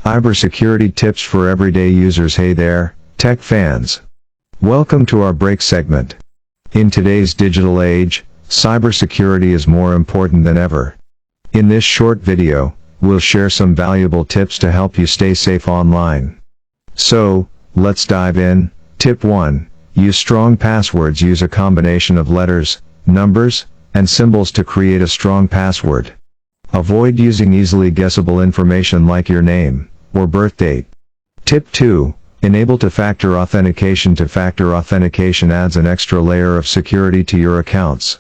Cybersecurity tips for everyday users. Hey there, tech fans. Welcome to our break segment. In today's digital age, cybersecurity is more important than ever. In this short video, we'll share some valuable tips to help you stay safe online. So, let's dive in. Tip 1. Use strong passwords. Use a combination of letters, numbers, and symbols to create a strong password. Avoid using easily guessable information like your name or birth date. Tip 2. Enable two-factor authentication. Two-factor authentication adds an extra layer of security to your accounts.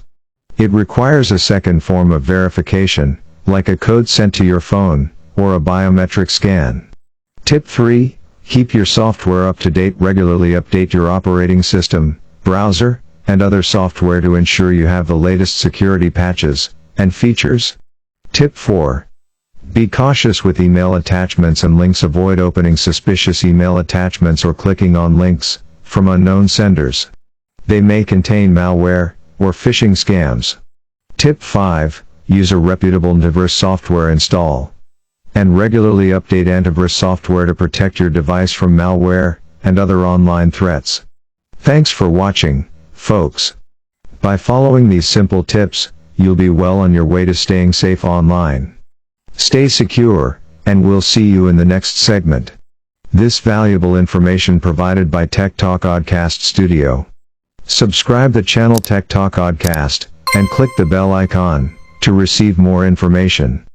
It requires a second form of verification, like a code sent to your phone, or a biometric scan. Tip 3. Keep your software up to date. Regularly update your operating system, browser, and other software to ensure you have the latest security patches and features. Tip 4. Be cautious with email attachments and links. Avoid opening suspicious email attachments or clicking on links from unknown senders. They may contain malware or phishing scams. Tip 5. Use a reputable antivirus software. Install and regularly update antivirus software to protect your device from malware and other online threats. Thanks for watching, folks. By following these simple tips, you'll be well on your way to staying safe online. Stay secure, and we'll see you in the next segment. This valuable information provided by Tech Talk Oddcast Studio. Subscribe the channel Tech Talk Oddcast, and click the bell icon to receive more information.